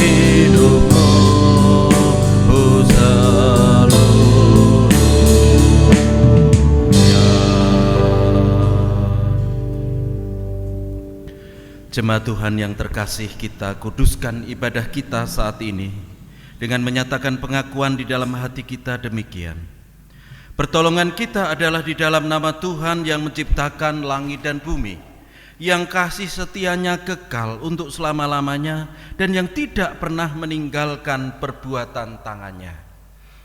hidupmu seluruhnya. Jemaat Tuhan yang terkasih, kita kuduskan ibadah kita saat ini dengan menyatakan pengakuan di dalam hati kita demikian: pertolongan kita adalah di dalam nama Tuhan yang menciptakan langit dan bumi, yang kasih setianya kekal untuk selama-lamanya dan yang tidak pernah meninggalkan perbuatan tangannya.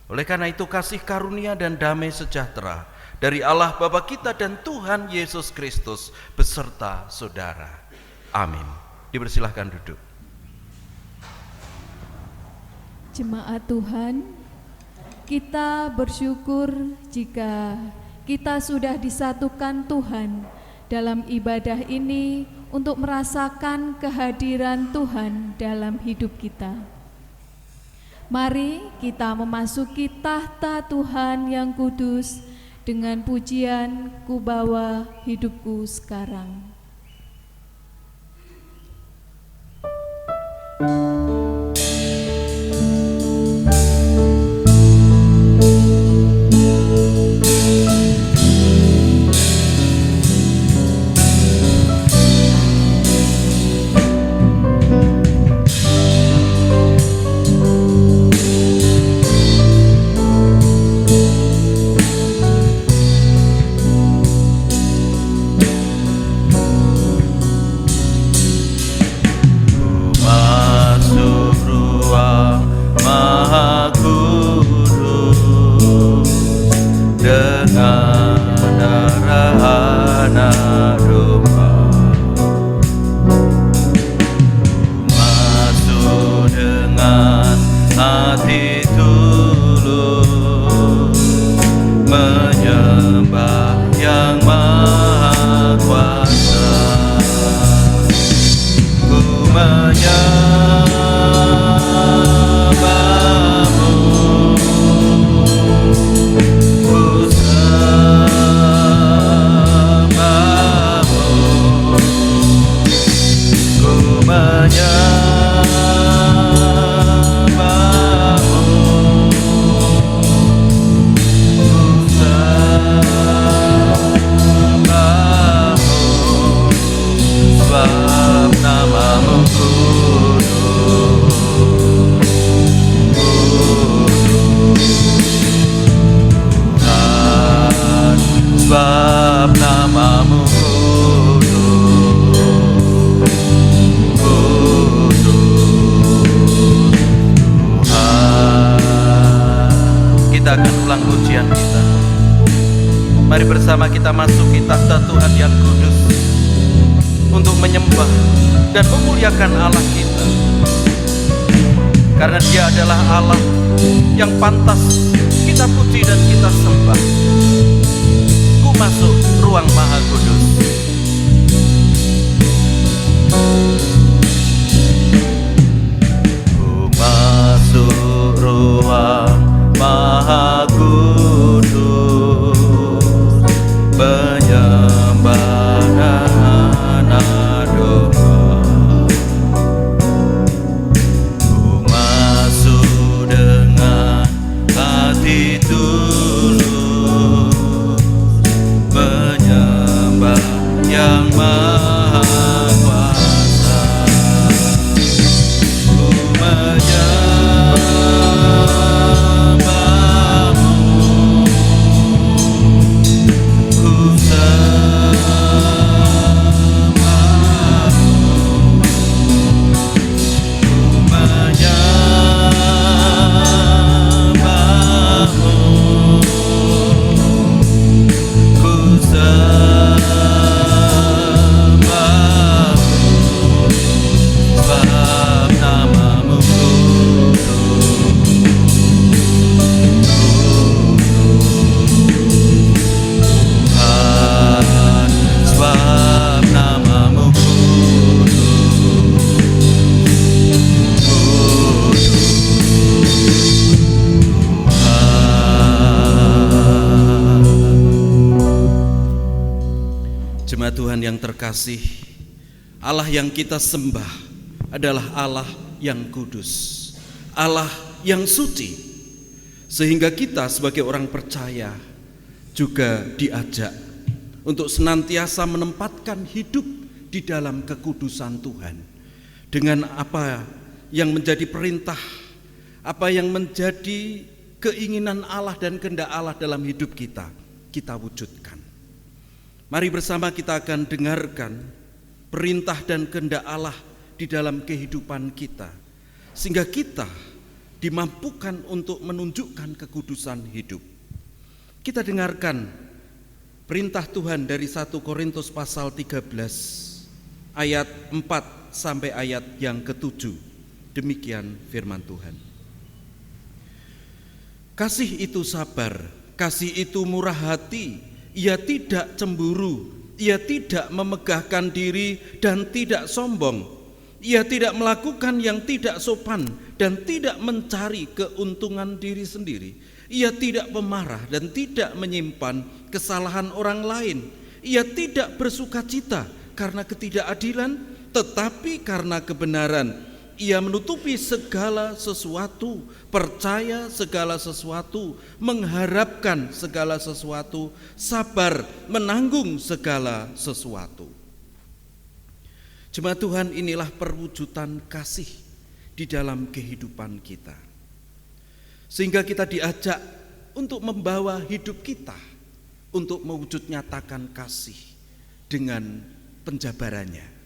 Oleh karena itu kasih karunia dan damai sejahtera dari Allah Bapa kita dan Tuhan Yesus Kristus beserta saudara. Amin. Dipersilahkan duduk. Jemaat Tuhan, kita bersyukur jika kita sudah disatukan Tuhan dalam ibadah ini untuk merasakan kehadiran Tuhan dalam hidup kita. Mari kita memasuki tahta Tuhan yang kudus dengan pujian "Ku bawa hidupku sekarang". Mari bersama kita masuki tahta Tuhan yang kudus untuk menyembah dan memuliakan Allah kita, karena Dia adalah Allah yang pantas kita puji dan kita sembah. Ku masuk ruang Maha Kudus. Ku masuk ruang Maha Kudus, penyembahan doa. Ku masuk dengan hati tulus, menyembah yang Maha Kuasa. Ku Jemaat Tuhan yang terkasih, Allah yang kita sembah adalah Allah yang kudus, Allah yang suci, sehingga kita sebagai orang percaya juga diajak untuk senantiasa menempatkan hidup di dalam kekudusan Tuhan, dengan apa yang menjadi perintah, apa yang menjadi keinginan Allah dan kehendak Allah dalam hidup kita, kita wujudkan. Mari bersama kita akan dengarkan perintah dan kehendak Allah di dalam kehidupan kita, sehingga kita dimampukan untuk menunjukkan kekudusan hidup. Kita dengarkan perintah Tuhan dari 1 Korintus pasal 13 ayat 4 sampai ayat yang ke-7. Demikian firman Tuhan. Kasih itu sabar, kasih itu murah hati, ia tidak cemburu, ia tidak memegahkan diri dan tidak sombong. Ia tidak melakukan yang tidak sopan dan tidak mencari keuntungan diri sendiri. Ia tidak pemarah dan tidak menyimpan kesalahan orang lain. Ia tidak bersukacita karena ketidakadilan, tetapi karena kebenaran. Ia menutupi segala sesuatu, percaya segala sesuatu, mengharapkan segala sesuatu, sabar menanggung segala sesuatu. Jemaat Tuhan, inilah perwujudan kasih di dalam kehidupan kita, sehingga kita diajak untuk membawa hidup kita untuk mewujud nyatakan kasih dengan penjabarannya.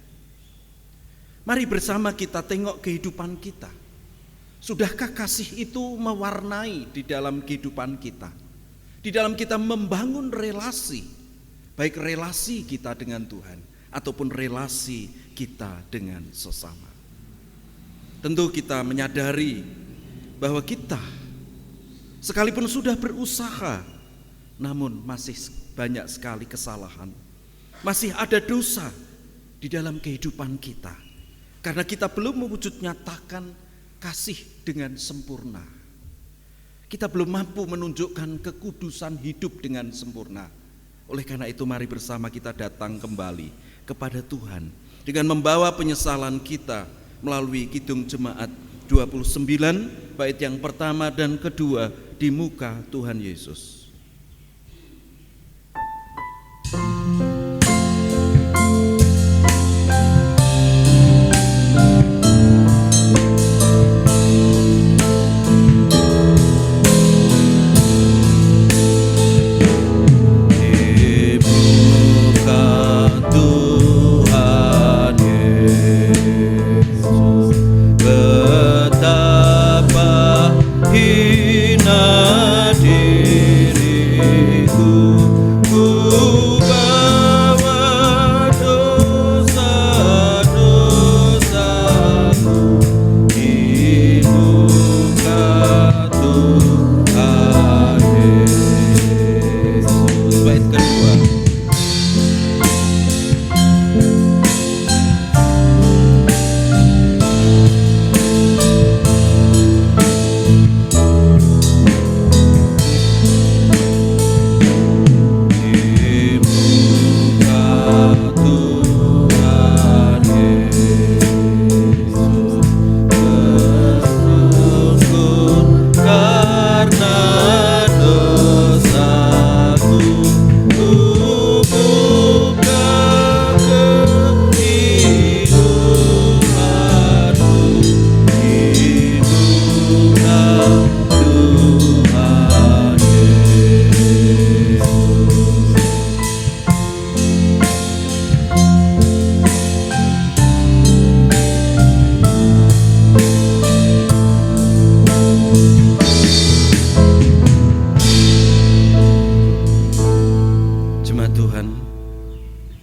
Mari bersama kita tengok kehidupan kita. Sudahkah kasih itu mewarnai di dalam kehidupan kita, di dalam kita membangun relasi, baik relasi kita dengan Tuhan ataupun relasi kita dengan sesama. Tentu kita menyadari bahwa kita sekalipun sudah berusaha, namun masih banyak sekali kesalahan, masih ada dosa di dalam kehidupan kita, karena kita belum mewujud nyatakan kasih dengan sempurna. Kita belum mampu menunjukkan kekudusan hidup dengan sempurna. Oleh karena itu mari bersama kita datang kembali kepada Tuhan dengan membawa penyesalan kita melalui Kidung Jemaat 29 bait yang pertama dan kedua di muka Tuhan Yesus.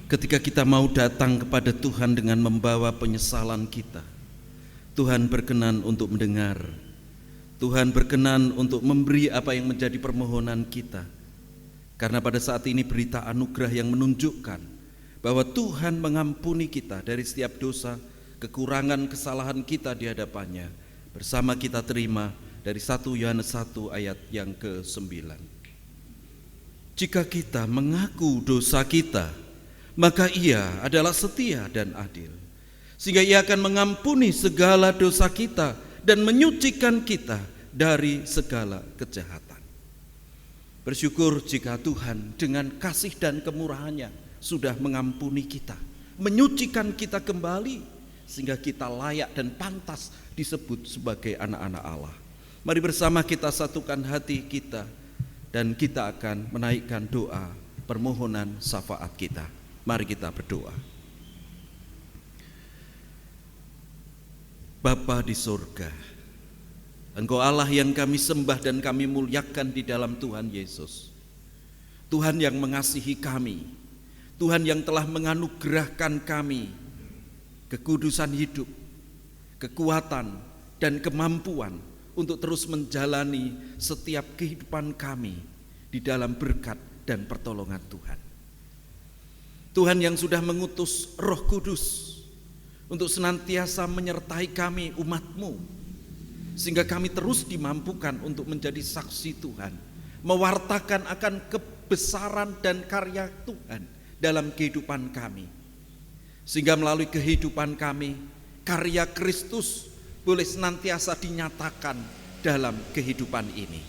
Ketika kita mau datang kepada Tuhan dengan membawa penyesalan kita, Tuhan berkenan untuk mendengar. Tuhan berkenan untuk memberi apa yang menjadi permohonan kita. Karena pada saat ini berita anugerah yang menunjukkan bahwa Tuhan mengampuni kita dari setiap dosa, kekurangan, kesalahan kita di hadapannya. Bersama kita terima dari 1 Yohanes 1 ayat yang ke-9. Jika kita mengaku dosa kita, maka Ia adalah setia dan adil, sehingga Ia akan mengampuni segala dosa kita dan menyucikan kita dari segala kejahatan. Bersyukur jika Tuhan dengan kasih dan kemurahan-Nya sudah mengampuni kita, menyucikan kita kembali, sehingga kita layak dan pantas disebut sebagai anak-anak Allah. Mari bersama kita satukan hati kita, dan kita akan menaikkan doa permohonan syafaat kita. Mari kita berdoa. Bapa di surga, Engkau Allah yang kami sembah dan kami muliakan di dalam Tuhan Yesus. Tuhan yang mengasihi kami, Tuhan yang telah menganugerahkan kami kekudusan hidup, kekuatan dan kemampuan untuk terus menjalani setiap kehidupan kami di dalam berkat dan pertolongan Tuhan. Tuhan yang sudah mengutus Roh Kudus untuk senantiasa menyertai kami umat-Mu, sehingga kami terus dimampukan untuk menjadi saksi Tuhan, mewartakan akan kebesaran dan karya Tuhan dalam kehidupan kami, sehingga melalui kehidupan kami karya Kristus boleh senantiasa dinyatakan dalam kehidupan ini.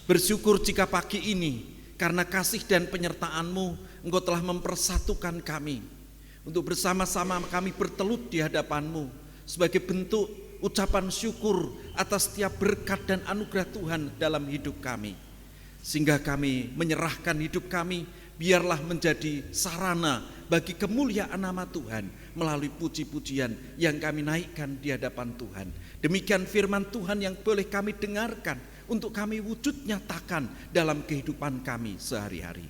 Bersyukur jika pagi ini karena kasih dan penyertaan-Mu, Engkau telah mempersatukan kami untuk bersama-sama kami bertelut di hadapan-Mu sebagai bentuk ucapan syukur atas setiap berkat dan anugerah Tuhan dalam hidup kami, sehingga kami menyerahkan hidup kami biarlah menjadi sarana bagi kemuliaan nama Tuhan melalui puji-pujian yang kami naikkan di hadapan Tuhan. Demikian firman Tuhan yang boleh kami dengarkan untuk kami wujud nyatakan dalam kehidupan kami sehari-hari.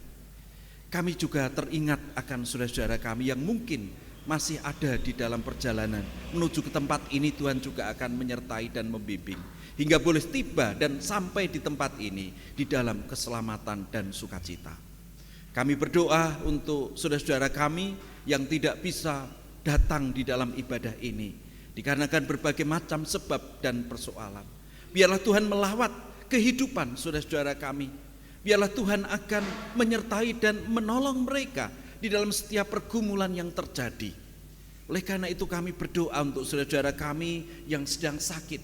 Kami juga teringat akan saudara-saudara kami yang mungkin masih ada di dalam perjalanan menuju ke tempat ini. Tuhan juga akan menyertai dan membimbing hingga boleh tiba dan sampai di tempat ini di dalam keselamatan dan sukacita. Kami berdoa untuk saudara-saudara kami yang tidak bisa datang di dalam ibadah ini dikarenakan berbagai macam sebab dan persoalan. Biarlah Tuhan melawat kehidupan saudara-saudara kami. Biarlah Tuhan akan menyertai dan menolong mereka di dalam setiap pergumulan yang terjadi. Oleh karena itu kami berdoa untuk saudara-saudara kami yang sedang sakit.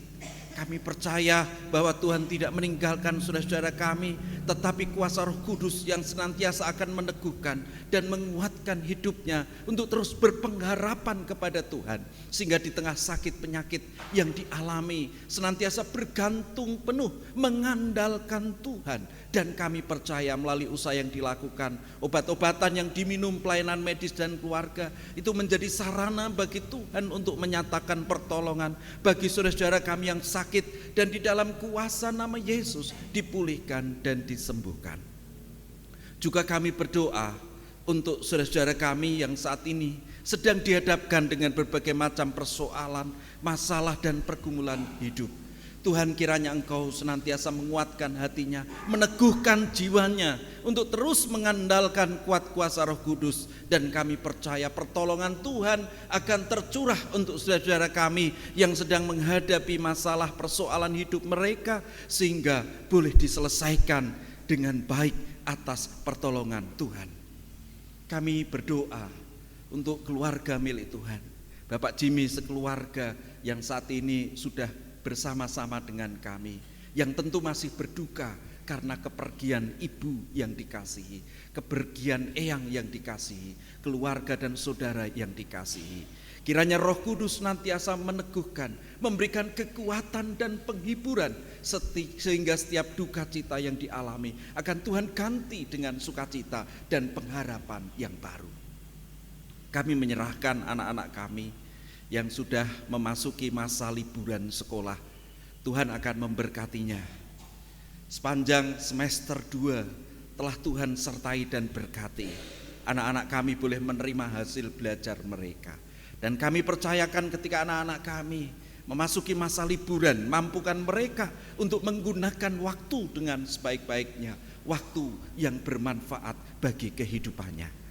Kami percaya bahwa Tuhan tidak meninggalkan saudara-saudara kami, tetapi kuasa Roh Kudus yang senantiasa akan meneguhkan dan menguatkan hidupnya untuk terus berpengharapan kepada Tuhan, sehingga di tengah sakit penyakit yang dialami senantiasa bergantung penuh mengandalkan Tuhan. Dan kami percaya melalui usaha yang dilakukan, obat-obatan yang diminum, pelayanan medis dan keluarga, itu menjadi sarana bagi Tuhan untuk menyatakan pertolongan bagi saudara-saudara kami yang sakit, dan di dalam kuasa nama Yesus dipulihkan dan disembuhkan. Juga kami berdoa untuk saudara-saudara kami yang saat ini sedang dihadapkan dengan berbagai macam persoalan, masalah dan pergumulan hidup. Tuhan, kiranya Engkau senantiasa menguatkan hatinya, meneguhkan jiwanya untuk terus mengandalkan kuat kuasa Roh Kudus. Dan kami percaya pertolongan Tuhan akan tercurah untuk saudara-saudara kami yang sedang menghadapi masalah persoalan hidup mereka, sehingga boleh diselesaikan dengan baik atas pertolongan Tuhan. Kami berdoa untuk keluarga milik Tuhan, Bapak Jimmy sekeluarga yang saat ini sudah bersama-sama dengan kami, yang tentu masih berduka karena kepergian ibu yang dikasihi, kepergian eyang yang dikasihi, keluarga dan saudara yang dikasihi. Kiranya Roh Kudus senantiasa meneguhkan, memberikan kekuatan dan penghiburan, sehingga setiap duka cita yang dialami akan Tuhan ganti dengan sukacita dan pengharapan yang baru. Kami menyerahkan anak-anak kami yang sudah memasuki masa liburan sekolah. Tuhan akan memberkatinya. Sepanjang semester 2 telah Tuhan sertai dan berkati. Anak-anak kami boleh menerima hasil belajar mereka. Dan kami percayakan ketika anak-anak kami memasuki masa liburan, mampukan mereka untuk menggunakan waktu dengan sebaik-baiknya, waktu yang bermanfaat bagi kehidupannya.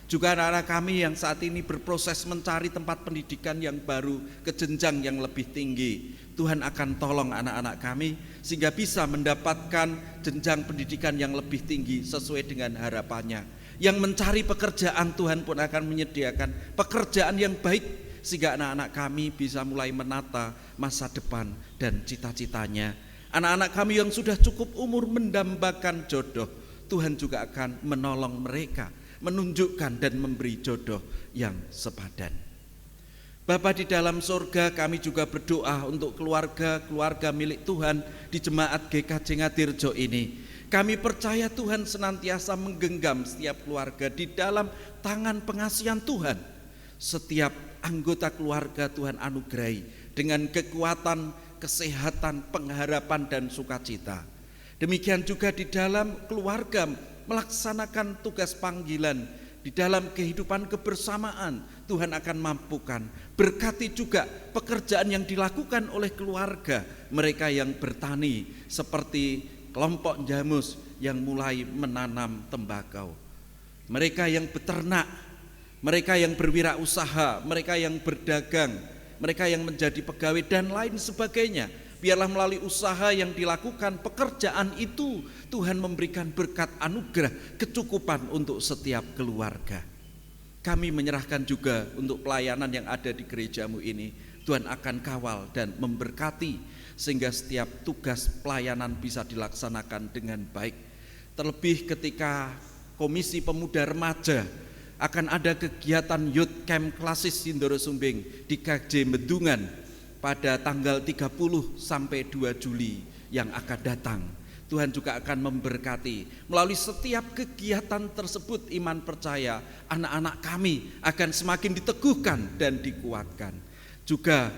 Juga anak-anak kami yang saat ini berproses mencari tempat pendidikan yang baru ke jenjang yang lebih tinggi, Tuhan akan tolong anak-anak kami sehingga bisa mendapatkan jenjang pendidikan yang lebih tinggi sesuai dengan harapannya. Yang mencari pekerjaan, Tuhan pun akan menyediakan pekerjaan yang baik sehingga anak-anak kami bisa mulai menata masa depan dan cita-citanya. Anak-anak kami yang sudah cukup umur mendambakan jodoh, Tuhan juga akan menolong mereka, menunjukkan dan memberi jodoh yang sepadan. Bapa di dalam sorga, kami juga berdoa untuk keluarga-keluarga milik Tuhan di Jemaat GKJ Ngatirjo ini. Kami percaya Tuhan senantiasa menggenggam setiap keluarga di dalam tangan pengasihan Tuhan. Setiap anggota keluarga Tuhan anugerahi dengan kekuatan, kesehatan, pengharapan dan sukacita. Demikian juga di dalam keluarga melaksanakan tugas panggilan, di dalam kehidupan kebersamaan Tuhan akan mampukan. Berkati juga pekerjaan yang dilakukan oleh keluarga mereka yang bertani, seperti kelompok Jamus yang mulai menanam tembakau, mereka yang beternak, mereka yang berwirausaha, mereka yang berdagang, mereka yang menjadi pegawai dan lain sebagainya. Biarlah melalui usaha yang dilakukan, pekerjaan itu Tuhan memberikan berkat anugerah, kecukupan untuk setiap keluarga. Kami menyerahkan juga untuk pelayanan yang ada di gerejamu ini. Tuhan akan kawal dan memberkati sehingga setiap tugas pelayanan bisa dilaksanakan dengan baik. Terlebih ketika Komisi Pemuda Remaja akan ada kegiatan Youth Camp Klasis Sindoro Sumbing di KJ Mendungan pada tanggal 30 sampai 2 Juli yang akan datang. Tuhan juga akan memberkati. Melalui setiap kegiatan tersebut, iman percaya anak-anak kami akan semakin diteguhkan dan dikuatkan. Juga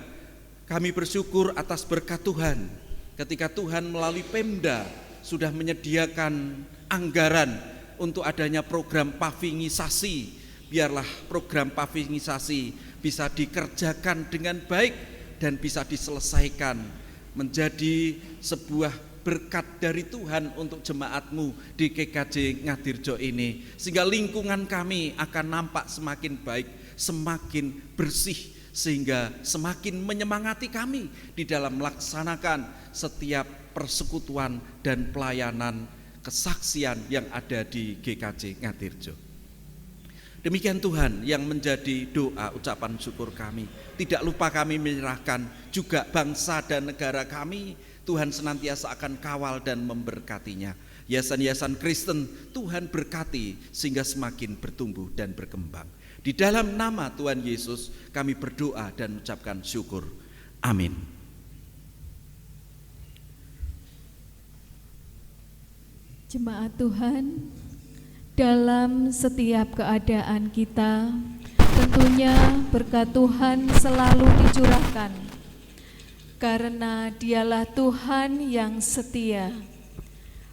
kami bersyukur atas berkat Tuhan ketika Tuhan melalui Pemda sudah menyediakan anggaran untuk adanya program pavingisasi. Biarlah program pavingisasi bisa dikerjakan dengan baik dan bisa diselesaikan menjadi sebuah berkat dari Tuhan untuk jemaatmu di GKJ Ngatirjo ini, sehingga lingkungan kami akan nampak semakin baik, semakin bersih, sehingga semakin menyemangati kami di dalam melaksanakan setiap persekutuan dan pelayanan kesaksian yang ada di GKJ Ngatirjo. Demikian Tuhan yang menjadi doa ucapan syukur kami. Tidak lupa kami menyerahkan juga bangsa dan negara kami. Tuhan senantiasa akan kawal dan memberkatinya. Yayasan-yayasan Kristen Tuhan berkati sehingga semakin bertumbuh dan berkembang. Di dalam nama Tuhan Yesus kami berdoa dan mengucapkan syukur. Amin. Jemaat Tuhan, dalam setiap keadaan kita, tentunya berkat Tuhan selalu dicurahkan, karena Dialah Tuhan yang setia.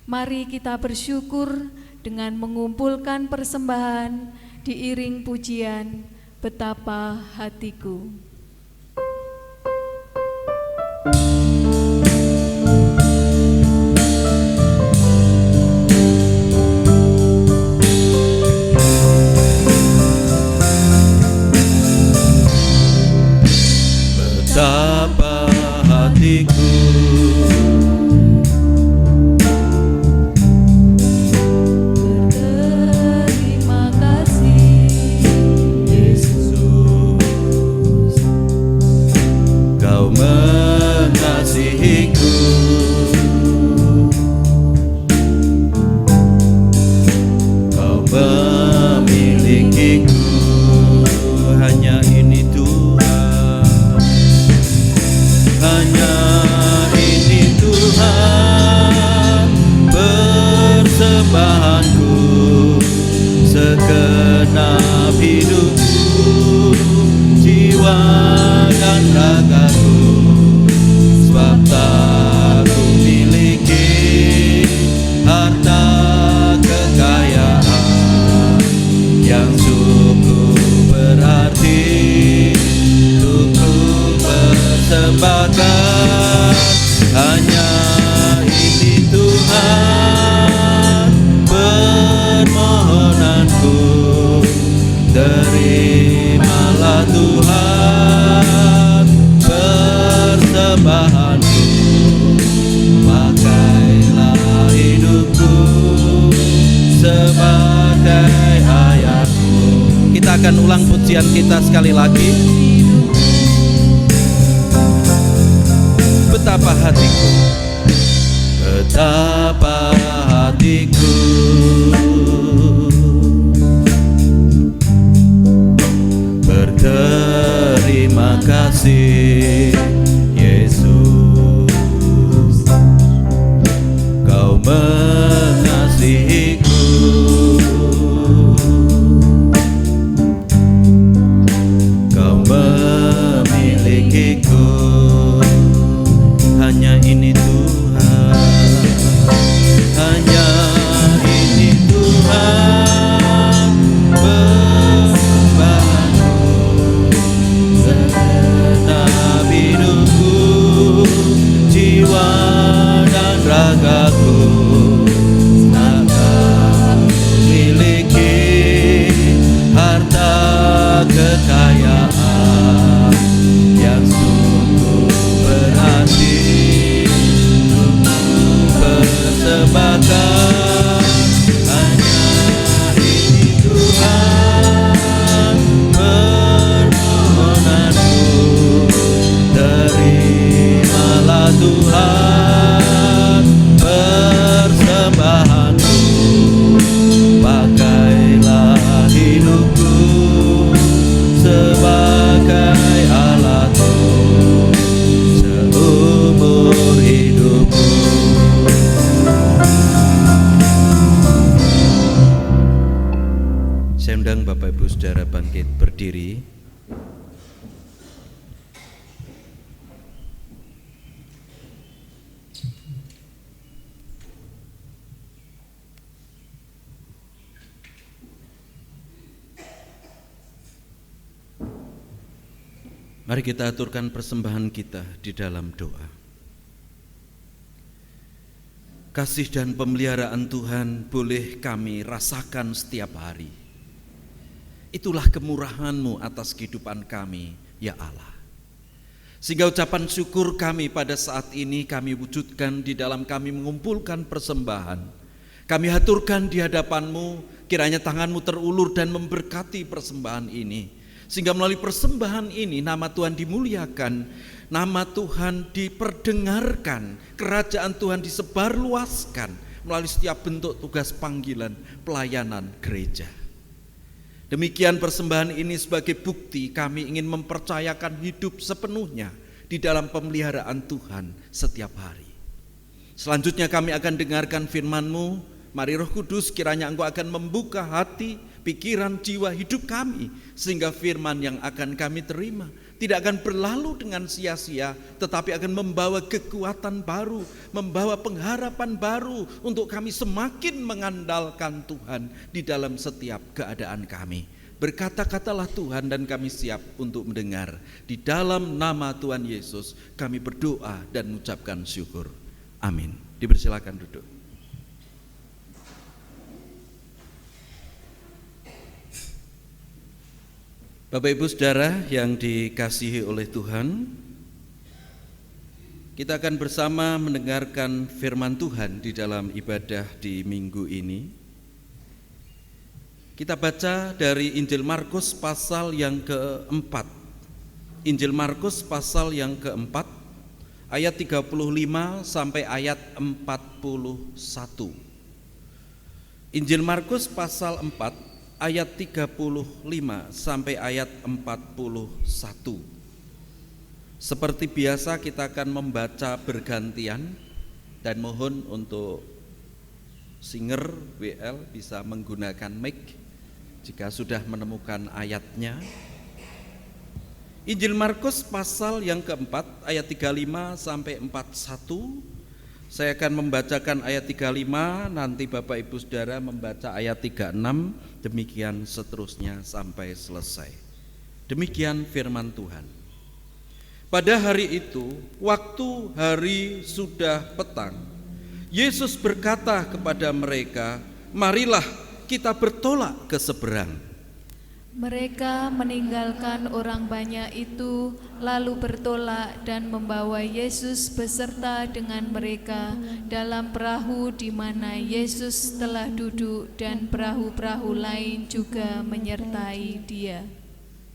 Mari kita bersyukur dengan mengumpulkan persembahan diiring pujian Betapa Hatiku. Betapa hatiku berterima kasih, Yesus, Kau mengasihiku. Kau memilikiku, hanya ini Tuhan. Hanya ini Tuhan, persembahanku, segenap hidupku, jiwa dan ragaku. Sebab tak ku miliki harta kekayaan yang cukup berarti untuk persembahkan. Hanya ini Tuhan, permohonanku. Terimalah Tuhan persembahanku. Pakailah hidupku sebagai hayatku. Kita akan ulang pujian kita sekali lagi. betapa hatiku berterima kasih, Yesus, Kau mengasihiku, Kau memilikiku. Hanya ini Tuhan, hanya ini Tuhan, persembahanku, segenap hidupku, jiwa dan ragaku, akan memiliki harta kekayaan yang sungguh berarti. Persembahkan hanya ini Tuhan, permohonanku, terimalah Tuhan persembahanku, pakailah hidupku sebagai alatmu seumur hidupku. Saya undang Bapak Ibu Saudara bangkit berdiri. Mari kita aturkan persembahan kita di dalam doa. Kasih dan pemeliharaan Tuhan boleh kami rasakan setiap hari. Itulah kemurahan-Mu atas kehidupan kami, ya Allah. Sehingga ucapan syukur kami pada saat ini kami wujudkan di dalam kami mengumpulkan persembahan. Kami haturkan di hadapan-Mu, kiranya tangan-Mu terulur dan memberkati persembahan ini. Sehingga melalui persembahan ini nama Tuhan dimuliakan, nama Tuhan diperdengarkan, kerajaan Tuhan disebarluaskan melalui setiap bentuk tugas panggilan pelayanan gereja. Demikian persembahan ini sebagai bukti kami ingin mempercayakan hidup sepenuhnya di dalam pemeliharaan Tuhan setiap hari. Selanjutnya kami akan dengarkan firman-Mu. Mari Roh Kudus kiranya Engkau akan membuka hati, pikiran, jiwa, hidup kami, sehingga firman yang akan kami terima tidak akan berlalu dengan sia-sia, tetapi akan membawa kekuatan baru, membawa pengharapan baru untuk kami semakin mengandalkan Tuhan di dalam setiap keadaan kami. Berkata-katalah Tuhan dan kami siap untuk mendengar. Di dalam nama Tuhan Yesus kami berdoa dan mengucapkan syukur. Amin. Dipersilakan duduk. Bapak Ibu Saudara yang dikasihi oleh Tuhan, kita akan bersama mendengarkan firman Tuhan di dalam ibadah di minggu ini. Kita baca dari Injil Markus pasal yang keempat. Injil Markus pasal yang keempat, ayat 35 sampai ayat 41. Injil Markus pasal 4 ayat 35 sampai ayat 41. Seperti biasa kita akan membaca bergantian dan mohon untuk singer WL bisa menggunakan mic jika sudah menemukan ayatnya. Injil Markus pasal yang keempat ayat 35 sampai 41. Saya akan membacakan ayat 35, nanti Bapak Ibu Saudara membaca ayat 36, demikian seterusnya sampai selesai. Demikian firman Tuhan. Pada hari itu, waktu hari sudah petang, Yesus berkata kepada mereka, "Marilah kita bertolak ke seberang." Mereka meninggalkan orang banyak itu, lalu bertolak dan membawa Yesus beserta dengan mereka dalam perahu di mana Yesus telah duduk, dan perahu-perahu lain juga menyertai Dia.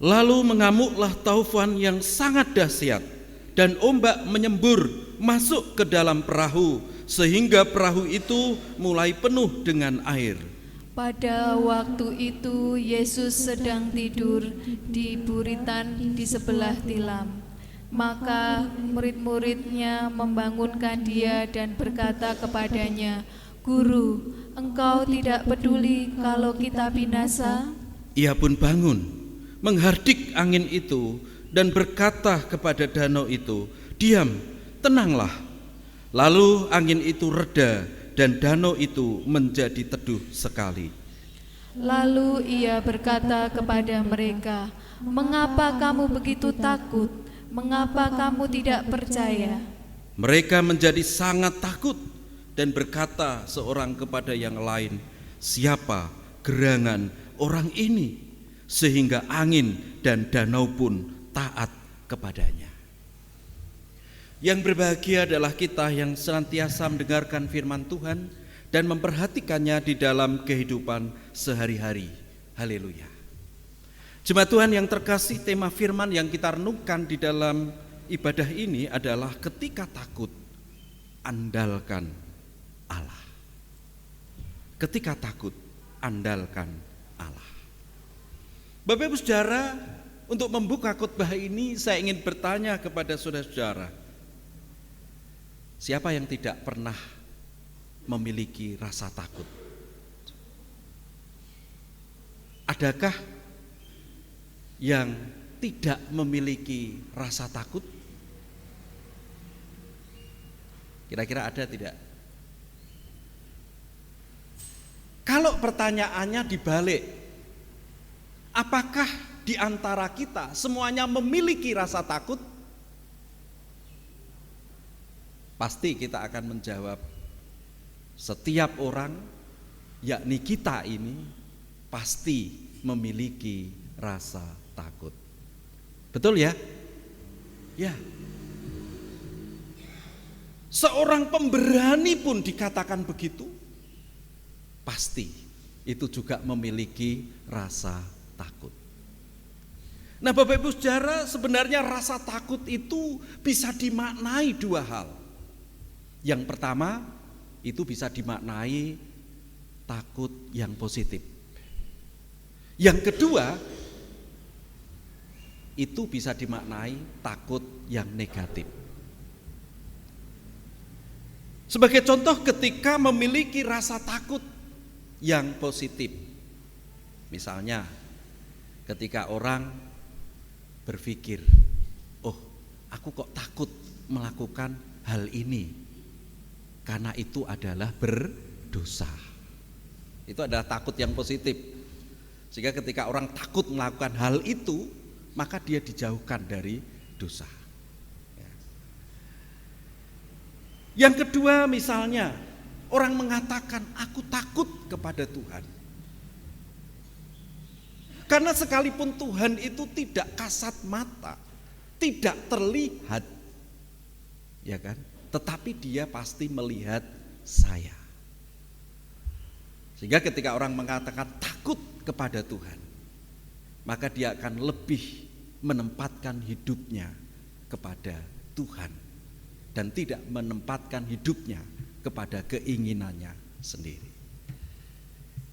Lalu mengamuklah taufan yang sangat dahsyat, dan ombak menyembur masuk ke dalam perahu, sehingga perahu itu mulai penuh dengan air. Pada waktu itu Yesus sedang tidur di buritan di sebelah tilam. Maka murid-muridnya membangunkan dia dan berkata kepadanya, "Guru, engkau tidak peduli kalau kita binasa?" Ia pun bangun, menghardik angin itu dan berkata kepada danau itu, "Diam, tenanglah." Lalu angin itu reda dan danau itu menjadi teduh sekali. Lalu ia berkata kepada mereka, "Mengapa kamu begitu takut? Mengapa kamu tidak percaya?" Mereka menjadi sangat takut dan berkata seorang kepada yang lain, "Siapa gerangan orang ini sehingga angin dan danau pun taat kepadanya?" Yang berbahagia adalah kita yang senantiasa mendengarkan firman Tuhan dan memperhatikannya di dalam kehidupan sehari-hari. Haleluya. Jemaat Tuhan yang terkasih, tema firman yang kita renungkan di dalam ibadah ini adalah ketika takut, andalkan Allah. Ketika takut, andalkan Allah. Bapak Ibu Saudara, untuk membuka khotbah ini saya ingin bertanya kepada saudara-saudara, siapa yang tidak pernah memiliki rasa takut? Adakah yang tidak memiliki rasa takut? Kira-kira ada tidak? Kalau pertanyaannya dibalik, apakah di antara kita semuanya memiliki rasa takut? Pasti kita akan menjawab, setiap orang, yakni kita ini, pasti memiliki rasa takut. Betul ya? Ya. Seorang pemberani pun dikatakan begitu, pasti itu juga memiliki rasa takut. Nah, Bapak Ibu Saudara, sebenarnya rasa takut itu bisa dimaknai dua hal. Yang pertama, itu bisa dimaknai takut yang positif. Yang kedua, itu bisa dimaknai takut yang negatif. Sebagai contoh, ketika memiliki rasa takut yang positif, misalnya ketika orang berpikir, "Oh, aku kok takut melakukan hal ini, karena itu adalah berdosa." Itu adalah takut yang positif. Sehingga ketika orang takut melakukan hal itu, maka dia dijauhkan dari dosa. Yang kedua, misalnya orang mengatakan, "Aku takut kepada Tuhan." Karena sekalipun Tuhan itu tidak kasat mata, tidak terlihat, ya kan? Tetapi dia pasti melihat saya. Sehingga ketika orang mengatakan takut kepada Tuhan, maka dia akan lebih menempatkan hidupnya kepada Tuhan dan tidak menempatkan hidupnya kepada keinginannya sendiri.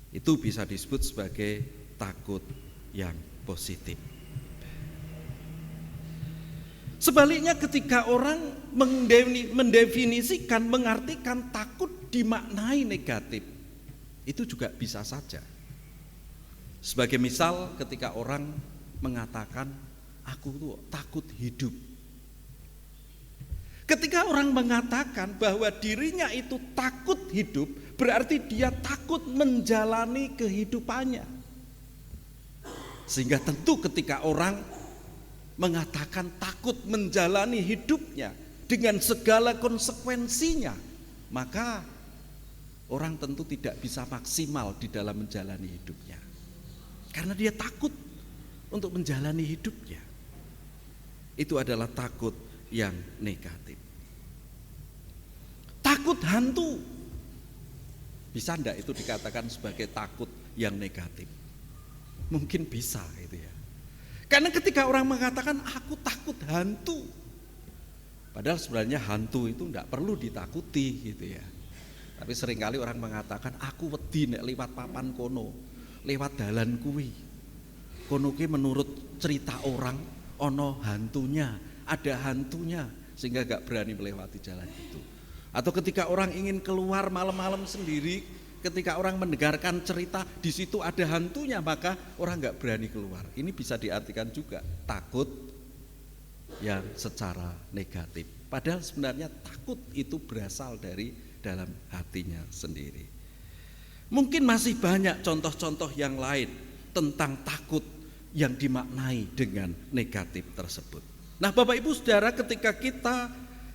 Itu bisa disebut sebagai takut yang positif. Sebaliknya ketika orang mendefinisikan, mengartikan takut dimaknai negatif, itu juga bisa saja. Sebagai misal ketika orang mengatakan, "Aku tuh takut hidup." Ketika orang mengatakan bahwa dirinya itu takut hidup, berarti dia takut menjalani kehidupannya. Sehingga tentu ketika orang mengatakan takut menjalani hidupnya dengan segala konsekuensinya, maka orang tentu tidak bisa maksimal di dalam menjalani hidupnya. Karena dia takut untuk menjalani hidupnya. Itu adalah takut yang negatif. Takut hantu, bisa enggak itu dikatakan sebagai takut yang negatif? Mungkin bisa itu ya. Karena ketika orang mengatakan aku takut hantu, Padahal sebenarnya hantu itu tidak perlu ditakuti gitu ya. Tapi seringkali orang mengatakan aku wedi nek liwat papan kono, lewat dalan kuwi. Kono ki menurut cerita orang ono hantunya, ada hantunya sehingga gak berani melewati jalan itu. Atau ketika orang ingin keluar malam-malam sendiri, ketika orang mendengarkan cerita di situ ada hantunya, maka orang gak berani keluar. Ini bisa diartikan juga takut yang secara negatif. Padahal sebenarnya takut itu berasal dari dalam hatinya sendiri. Mungkin masih banyak contoh-contoh yang lain tentang takut yang dimaknai dengan negatif tersebut. Nah, Bapak Ibu Saudara, ketika kita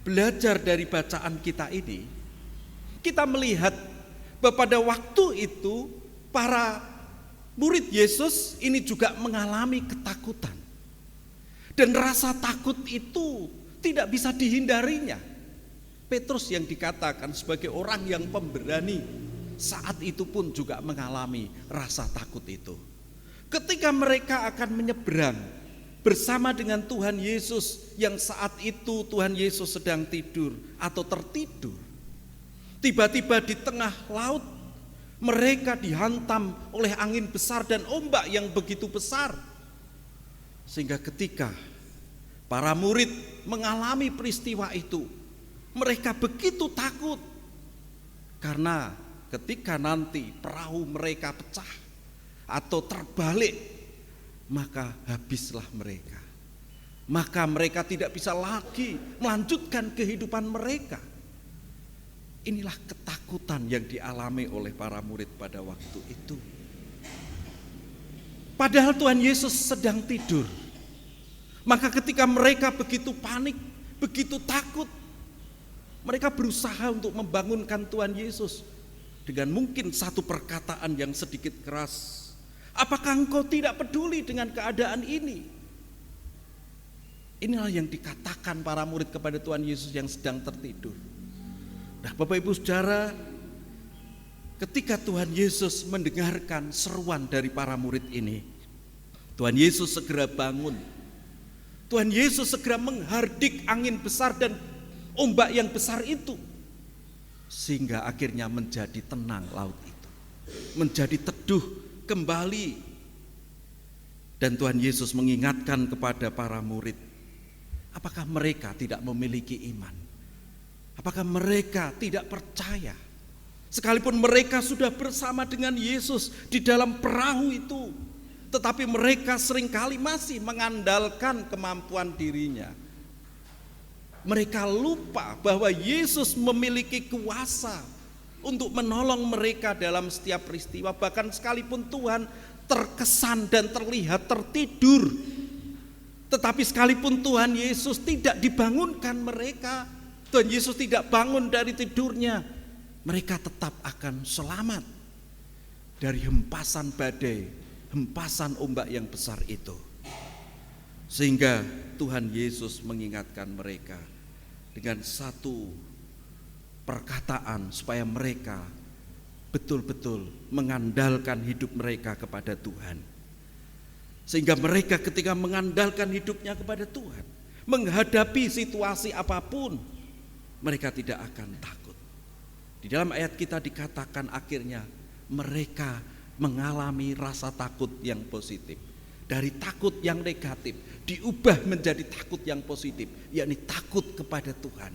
belajar dari bacaan kita ini, kita melihat bahwa pada waktu itu para murid Yesus ini juga mengalami ketakutan. Dan rasa takut itu tidak bisa dihindarinya. Petrus yang dikatakan sebagai orang yang pemberani saat itu pun juga mengalami rasa takut itu. Ketika mereka akan menyeberang bersama dengan Tuhan Yesus yang saat itu Tuhan Yesus sedang tidur atau tertidur. Tiba-tiba di tengah laut mereka dihantam oleh angin besar dan ombak yang begitu besar. Sehingga ketika para murid mengalami peristiwa itu, mereka begitu takut karena ketika nanti perahu mereka pecah atau terbalik, maka habislah mereka. Maka mereka tidak bisa lagi melanjutkan kehidupan mereka. Inilah ketakutan yang dialami oleh para murid pada waktu itu. Padahal Tuhan Yesus sedang tidur. Maka ketika mereka begitu panik, begitu takut, mereka berusaha untuk membangunkan Tuhan Yesus dengan mungkin satu perkataan yang sedikit keras. Apakah engkau tidak peduli dengan keadaan ini? Inilah yang dikatakan para murid kepada Tuhan Yesus yang sedang tertidur. Nah, Bapak Ibu Saudara, ketika Tuhan Yesus mendengarkan seruan dari para murid ini, Tuhan Yesus segera bangun. Tuhan Yesus segera menghardik angin besar dan ombak yang besar itu, sehingga akhirnya menjadi tenang laut itu, menjadi teduh kembali. Dan Tuhan Yesus mengingatkan kepada para murid, apakah mereka tidak memiliki iman? Apakah mereka tidak percaya? Sekalipun mereka sudah bersama dengan Yesus di dalam perahu itu, tetapi mereka seringkali masih mengandalkan kemampuan dirinya. Mereka lupa bahwa Yesus memiliki kuasa untuk menolong mereka dalam setiap peristiwa. Bahkan sekalipun Tuhan terkesan dan terlihat tertidur, tetapi sekalipun Tuhan Yesus tidak dibangunkan mereka, Tuhan Yesus tidak bangun dari tidurnya, mereka tetap akan selamat dari hempasan badai, hempasan ombak yang besar itu. Sehingga Tuhan Yesus mengingatkan mereka dengan satu perkataan supaya mereka betul-betul mengandalkan hidup mereka kepada Tuhan. Sehingga mereka ketika mengandalkan hidupnya kepada Tuhan, menghadapi situasi apapun, mereka tidak akan takut. Di dalam ayat kita dikatakan akhirnya mereka mengalami rasa takut yang positif. Dari takut yang negatif diubah menjadi takut yang positif, yakni takut kepada Tuhan,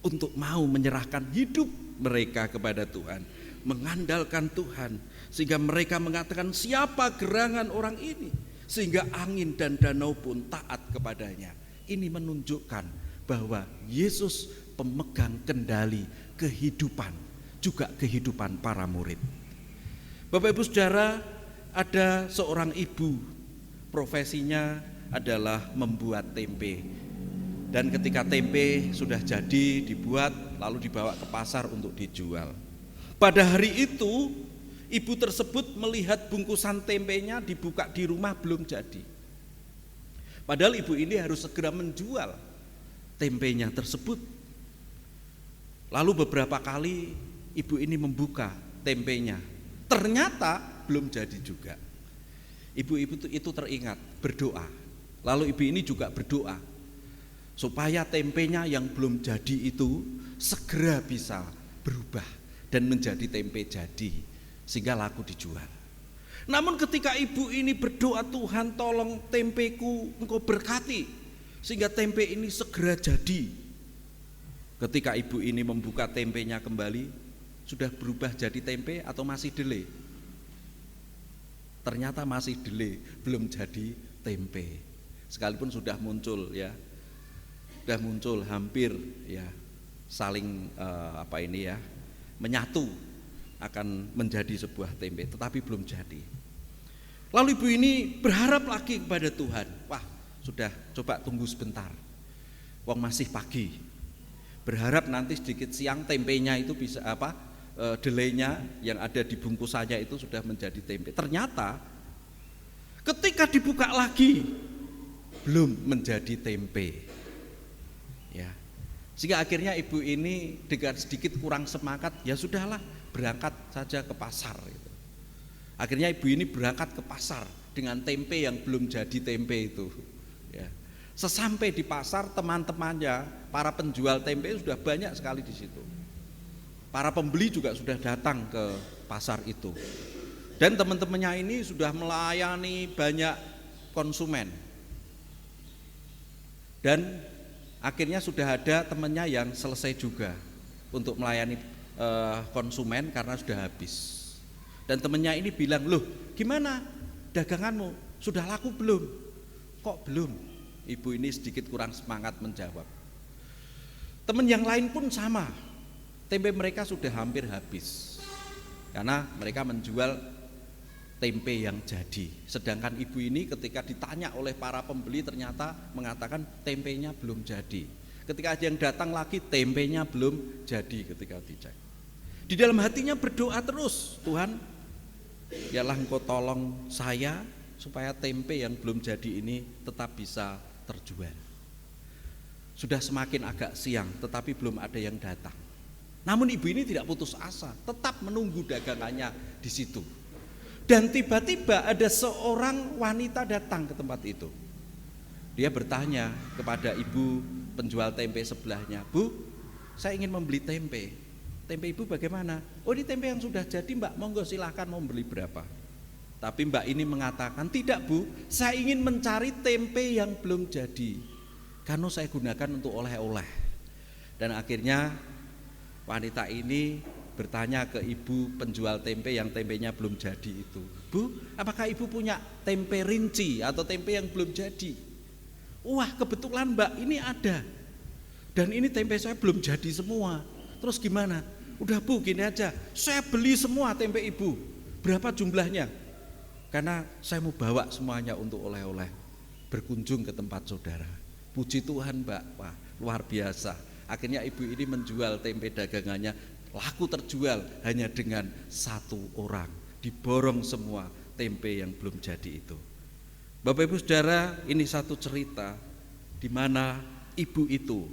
untuk mau menyerahkan hidup mereka kepada Tuhan, mengandalkan Tuhan, sehingga mereka mengatakan siapa gerangan orang ini, sehingga angin dan danau pun taat kepadanya. Ini menunjukkan bahwa Yesus pemegang kendali kehidupan, juga kehidupan para murid. Bapak Ibu Saudara, ada seorang ibu, profesinya adalah membuat tempe. Dan ketika tempe sudah jadi dibuat, lalu dibawa ke pasar untuk dijual. Pada hari itu, ibu tersebut melihat bungkusan tempenya dibuka di rumah belum jadi. Padahal ibu ini harus segera menjual tempenya tersebut. Lalu beberapa kali ibu ini membuka tempenya, ternyata belum jadi juga. Ibu-ibu itu teringat berdoa. Lalu ibu ini juga berdoa, supaya tempenya yang belum jadi itu segera bisa berubah dan menjadi tempe jadi sehingga laku dijual. Namun ketika ibu ini berdoa, Tuhan tolong tempeku engkau berkati sehingga tempe ini segera jadi. Ketika ibu ini membuka tempenya kembali, sudah berubah jadi tempe atau masih delay? Ternyata masih delay, belum jadi tempe. Sekalipun sudah muncul ya, sudah muncul hampir ya saling menyatu akan menjadi sebuah tempe, tetapi belum jadi. Lalu ibu ini berharap lagi kepada Tuhan. Wah, sudah, coba tunggu sebentar. Wong masih pagi. Berharap nanti sedikit siang tempenya itu bisa delaynya yang ada di bungkusannya itu sudah menjadi tempe. Ternyata ketika dibuka lagi belum menjadi tempe. Ya. Sehingga akhirnya ibu ini dengan sedikit kurang semangat, ya sudahlah, berangkat saja ke pasar gitu. Akhirnya ibu ini berangkat ke pasar dengan tempe yang belum jadi tempe itu. Ya. Sesampai di pasar, teman-temannya, para penjual tempe sudah banyak sekali di situ. Para pembeli juga sudah datang ke pasar itu. Dan teman-temannya ini sudah melayani banyak konsumen. Dan akhirnya sudah ada temannya yang selesai juga untuk melayani konsumen karena sudah habis. Dan temannya ini bilang, loh gimana daganganmu? Sudah laku belum? Kok belum? Ibu ini sedikit kurang semangat menjawab. Teman yang lain pun sama, tempe mereka sudah hampir habis karena mereka menjual tempe yang jadi. Sedangkan ibu ini ketika ditanya oleh para pembeli ternyata mengatakan tempenya belum jadi. Ketika ada yang datang lagi, tempenya belum jadi ketika dicek. Di dalam hatinya berdoa terus, Tuhan, biarlah engkau tolong saya supaya tempe yang belum jadi ini tetap bisa terjual. Sudah semakin agak siang tetapi belum ada yang datang. Namun ibu ini tidak putus asa, tetap menunggu dagangannya di situ. Dan tiba-tiba ada seorang wanita datang ke tempat itu. Dia bertanya kepada ibu penjual tempe sebelahnya, Bu, saya ingin membeli tempe. Tempe ibu bagaimana? Oh, ini tempe yang sudah jadi mbak, monggo silahkan mau beli berapa. Tapi mbak ini mengatakan, tidak Bu, saya ingin mencari tempe yang belum jadi, karena saya gunakan untuk oleh-oleh. Dan akhirnya wanita ini bertanya ke ibu penjual tempe yang tempenya belum jadi itu, Bu, apakah ibu punya tempe rinci atau tempe yang belum jadi? Wah, kebetulan mbak, ini ada. Dan ini tempe saya belum jadi semua. Terus gimana? Udah Bu, gini aja, saya beli semua tempe ibu. Berapa jumlahnya? Karena saya mau bawa semuanya untuk oleh-oleh berkunjung ke tempat saudara. Puji Tuhan mbak, wah luar biasa. Akhirnya ibu ini menjual tempe dagangannya, laku terjual hanya dengan satu orang. Diborong semua tempe yang belum jadi itu. Bapak Ibu Saudara, ini satu cerita di mana ibu itu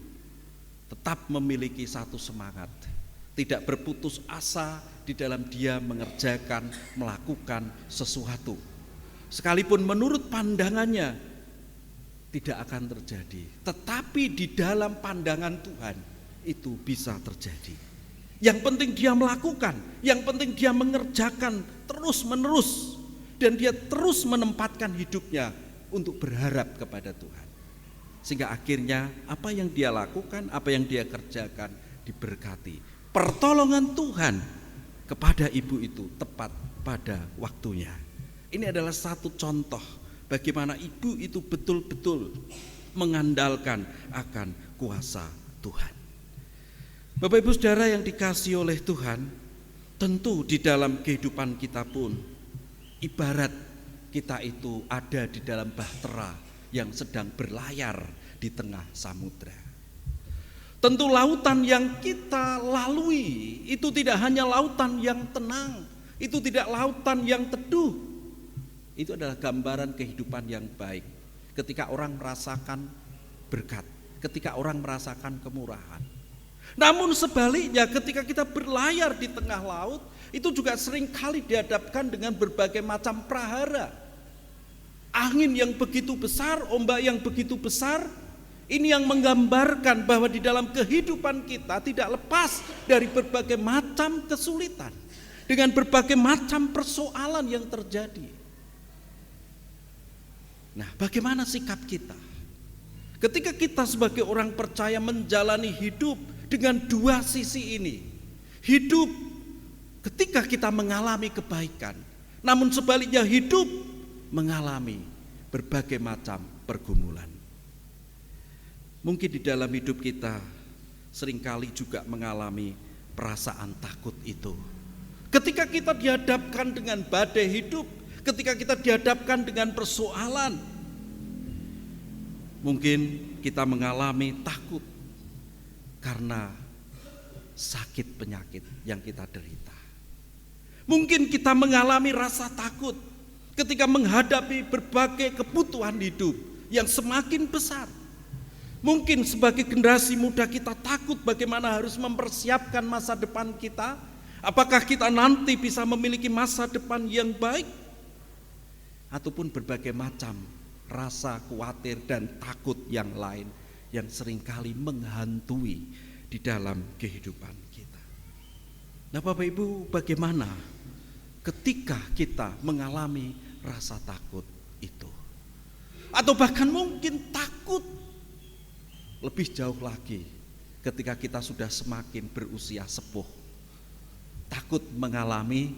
tetap memiliki satu semangat, tidak berputus asa di dalam dia mengerjakan, melakukan sesuatu. Sekalipun menurut pandangannya tidak akan terjadi, tetapi di dalam pandangan Tuhan itu bisa terjadi. Yang penting dia melakukan, yang penting dia mengerjakan terus menerus, dan dia terus menempatkan hidupnya untuk berharap kepada Tuhan. Sehingga akhirnya apa yang dia lakukan, apa yang dia kerjakan diberkati. Pertolongan Tuhan kepada ibu itu tepat pada waktunya. Ini adalah satu contoh bagaimana ibu itu betul-betul mengandalkan akan kuasa Tuhan. Bapak Ibu Saudara yang dikasihi oleh Tuhan, tentu di dalam kehidupan kita pun ibarat kita itu ada di dalam bahtera yang sedang berlayar di tengah samudra. Tentu lautan yang kita lalui itu tidak hanya lautan yang tenang, itu tidak lautan yang teduh. Itu adalah gambaran kehidupan yang baik. Ketika orang merasakan berkat, ketika orang merasakan kemurahan. Namun sebaliknya ketika kita berlayar di tengah laut, itu juga seringkali dihadapkan dengan berbagai macam prahara. Angin yang begitu besar, ombak yang begitu besar, Ini yang menggambarkan bahwa di dalam kehidupan kita tidak lepas dari berbagai macam kesulitan, dengan berbagai macam persoalan yang terjadi. Nah, bagaimana sikap kita? Ketika kita sebagai orang percaya menjalani hidup dengan dua sisi ini. Hidup ketika kita mengalami kebaikan, namun sebaliknya hidup mengalami berbagai macam pergumulan. Mungkin di dalam hidup kita seringkali juga mengalami perasaan takut itu. Ketika kita dihadapkan dengan badai hidup, ketika kita dihadapkan dengan persoalan, mungkin kita mengalami takut karena sakit penyakit yang kita derita. Mungkin kita mengalami rasa takut ketika menghadapi berbagai kebutuhan hidup yang semakin besar. Mungkin sebagai generasi muda kita takut bagaimana harus mempersiapkan masa depan kita. Apakah kita nanti bisa memiliki masa depan yang baik? Ataupun berbagai macam rasa khawatir dan takut yang lain yang seringkali menghantui di dalam kehidupan kita. Nah, Bapak Ibu, bagaimana ketika kita mengalami rasa takut itu? Atau bahkan mungkin takut lebih jauh lagi ketika kita sudah semakin berusia sepuh, takut mengalami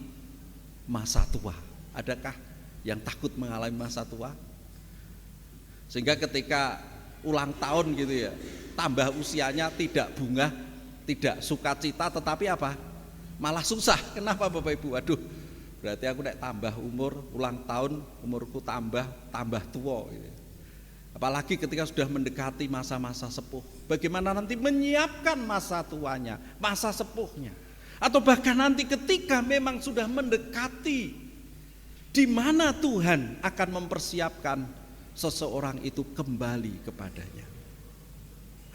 masa tua. Adakah yang takut mengalami masa tua? Sehingga ketika ulang tahun gitu ya, tambah usianya tidak bunga, tidak sukacita, tetapi apa? Malah susah. Kenapa Bapak Ibu? Aduh, berarti aku nek tambah umur, ulang tahun umurku tambah tua gitu. Apalagi ketika sudah mendekati masa-masa sepuh, bagaimana nanti menyiapkan masa tuanya, masa sepuhnya. Atau bahkan nanti ketika memang sudah mendekati, di mana Tuhan akan mempersiapkan seseorang itu kembali kepadanya.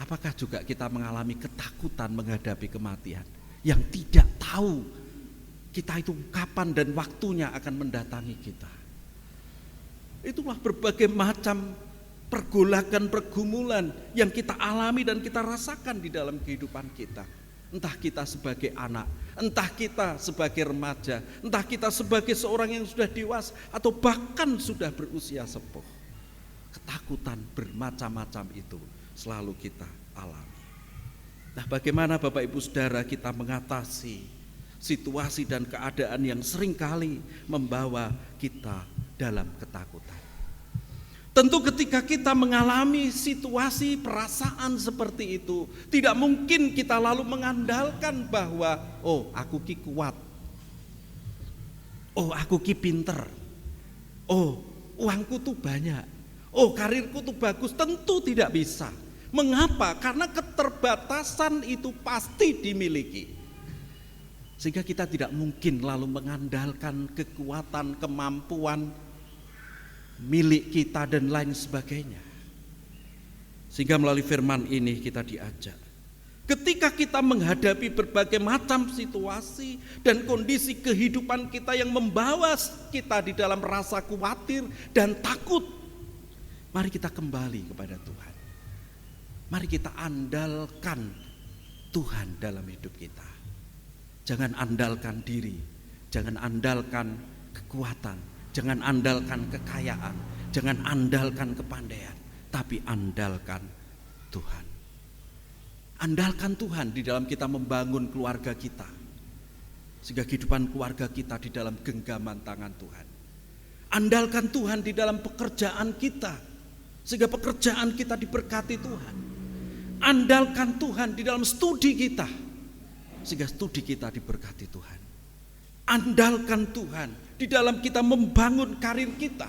Apakah juga kita mengalami ketakutan menghadapi kematian, yang tidak tahu kita itu kapan dan waktunya akan mendatangi kita. Itulah berbagai macam pergolakan, pergumulan yang kita alami dan kita rasakan di dalam kehidupan kita. Entah kita sebagai anak, entah kita sebagai remaja, entah kita sebagai seorang yang sudah dewasa, atau bahkan sudah berusia sepuh. Ketakutan bermacam-macam itu selalu kita alami. Nah, bagaimana Bapak Ibu Saudara kita mengatasi situasi dan keadaan yang seringkali membawa kita dalam ketakutan? Tentu ketika kita mengalami situasi perasaan seperti itu, tidak mungkin kita lalu mengandalkan bahwa oh aku ki kuat, oh aku ki pinter, oh uangku tuh banyak, oh karirku tuh bagus. Tentu tidak bisa. Mengapa? Karena keterbatasan itu pasti dimiliki. Sehingga kita tidak mungkin lalu mengandalkan kekuatan, kemampuan milik kita dan lain sebagainya. Sehingga melalui firman ini kita diajak, ketika kita menghadapi berbagai macam situasi dan kondisi kehidupan kita yang membawa kita di dalam rasa khawatir dan takut, mari kita kembali kepada Tuhan. Mari kita andalkan Tuhan dalam hidup kita. Jangan andalkan diri, jangan andalkan kekuatan, jangan andalkan kekayaan, jangan andalkan kepandaian, tapi andalkan Tuhan. Andalkan Tuhan di dalam kita membangun keluarga kita, sehingga kehidupan keluarga kita di dalam genggaman tangan Tuhan. Andalkan Tuhan di dalam pekerjaan kita, sehingga pekerjaan kita diberkati Tuhan. Andalkan Tuhan di dalam studi kita, sehingga studi kita diberkati Tuhan. Andalkan Tuhan di dalam kita membangun karir kita,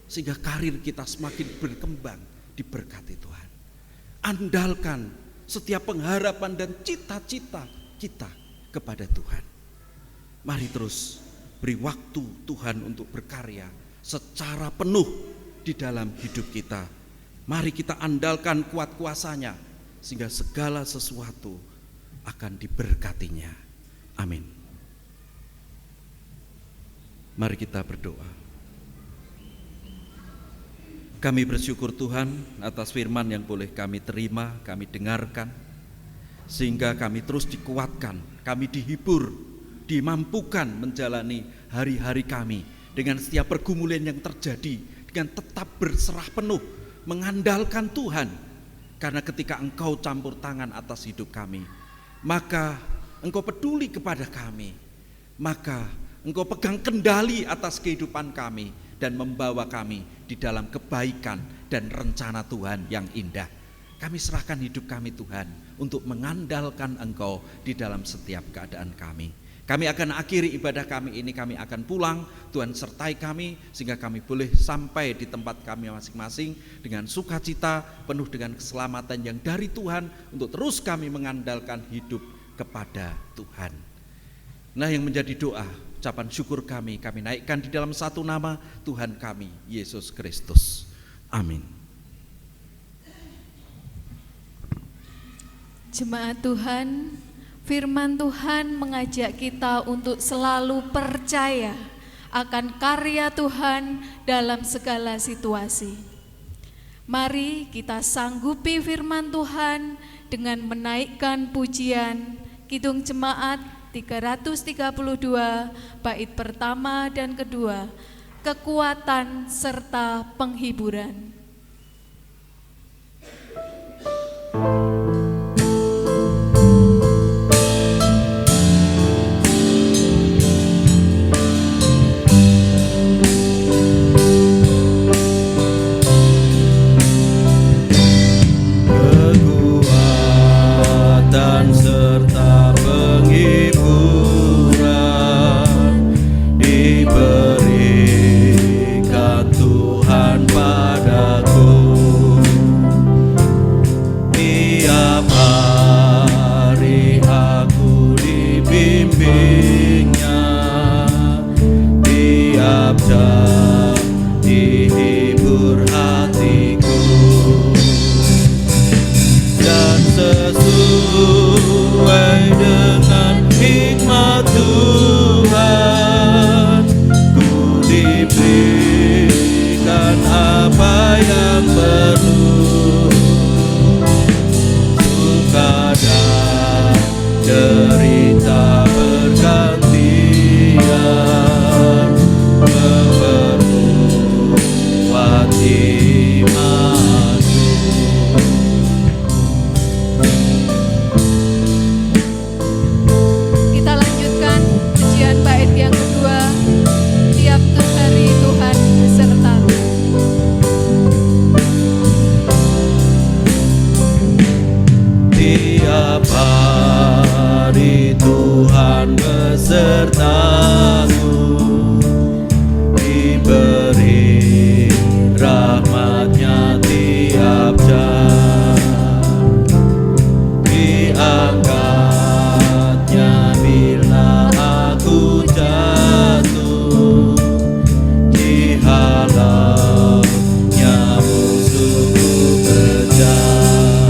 sehingga karir kita semakin berkembang diberkati Tuhan. Andalkan setiap pengharapan dan cita-cita kita kepada Tuhan. Mari terus beri waktu Tuhan untuk berkarya secara penuh di dalam hidup kita. Mari kita andalkan kuat kuasanya, sehingga segala sesuatu akan diberkatinya. Amin. Mari kita berdoa. Kami bersyukur Tuhan atas firman yang boleh kami terima, kami dengarkan, sehingga kami terus dikuatkan, kami dihibur, dimampukan menjalani hari-hari kami dengan setiap pergumulan yang terjadi, dengan tetap berserah penuh, mengandalkan Tuhan. Karena ketika Engkau campur tangan atas hidup kami, maka Engkau peduli kepada kami, maka Engkau pegang kendali atas kehidupan kami dan membawa kami di dalam kebaikan dan rencana Tuhan yang indah. Kami serahkan hidup kami Tuhan untuk mengandalkan Engkau di dalam setiap keadaan kami. Kami akan akhiri ibadah kami ini, kami akan pulang. Tuhan sertai kami sehingga kami boleh sampai di tempat kami masing-masing dengan sukacita, penuh dengan keselamatan yang dari Tuhan, untuk terus kami mengandalkan hidup kepada Tuhan. Nah, yang menjadi doa, ucapan syukur kami naikkan di dalam satu nama Tuhan kami, Yesus Kristus. Amin. Jemaat Tuhan, firman Tuhan mengajak kita untuk selalu percaya akan karya Tuhan dalam segala situasi. Mari kita sanggupi firman Tuhan dengan menaikkan pujian Kidung Jemaat 332 bait pertama dan kedua, kekuatan serta penghiburan. Kekuatan serta penghiburan diberikan Tuhan padaku. Tiap hari aku dibimbingnya, tiap jam dihibur hatiku. Dan sesuai dengan hikmat Tuhan, ku diberikan apa yang perlu. Suka dan derita bergantian, memperkuat imanku. Kita lanjutkan pujian bait yang kedua, tiap hari Tuhan besertaku. Tiap hari Tuhan besertaku, diberi rahmat-Nya tiap jam, diangkat-Nya bila aku jatuh, dihalau-Nya musuhku kejam.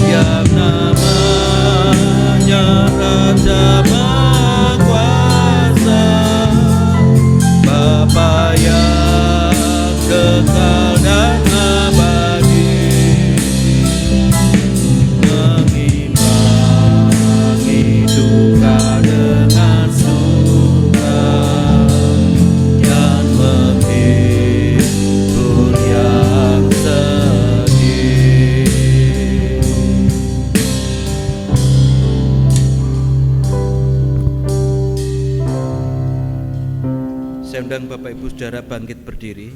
Yang namanya Raja Maha Kuasa, Bapa yang kekal dan abadi, mengimbangi duka dengan suka, yang menghibur yang sedih. Saya undang Bapak Ibu Saudara bangkit berdiri.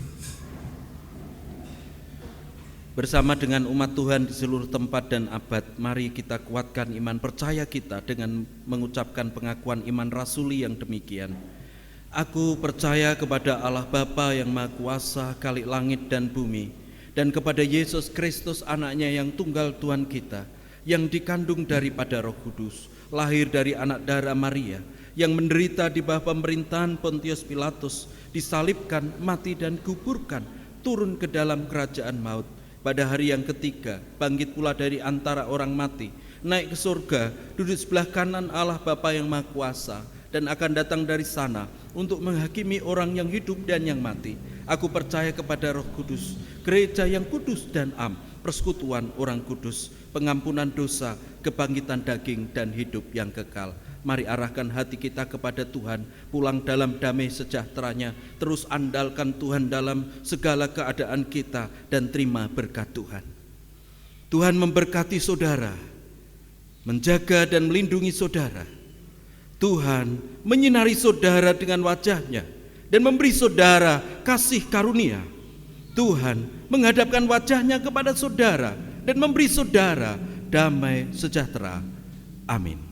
Bersama dengan umat Tuhan di seluruh tempat dan abad, mari kita kuatkan iman percaya kita dengan mengucapkan pengakuan iman rasuli yang demikian. Aku percaya kepada Allah Bapa yang Maha Kuasa, Khalik langit dan bumi, dan kepada Yesus Kristus anaknya yang tunggal Tuhan kita, yang dikandung daripada Roh Kudus, lahir dari anak darah Maria, yang menderita di bawah pemerintahan Pontius Pilatus, disalibkan, mati dan kuburkan, turun ke dalam kerajaan maut. Pada hari yang ketiga, bangkit pula dari antara orang mati, naik ke surga, duduk sebelah kanan Allah Bapa yang Maha Kuasa, dan akan datang dari sana untuk menghakimi orang yang hidup dan yang mati. Aku percaya kepada Roh Kudus, gereja yang kudus dan am, persekutuan orang kudus, pengampunan dosa, kebangkitan daging dan hidup yang kekal. Mari arahkan hati kita kepada Tuhan, pulang dalam damai sejahtera-Nya, terus andalkan Tuhan dalam segala keadaan kita dan terima berkat Tuhan. Tuhan memberkati saudara, menjaga dan melindungi saudara. Tuhan menyinari saudara dengan wajah-Nya dan memberi saudara kasih karunia. Tuhan menghadapkan wajah-Nya kepada saudara dan memberi saudara damai sejahtera. Amin.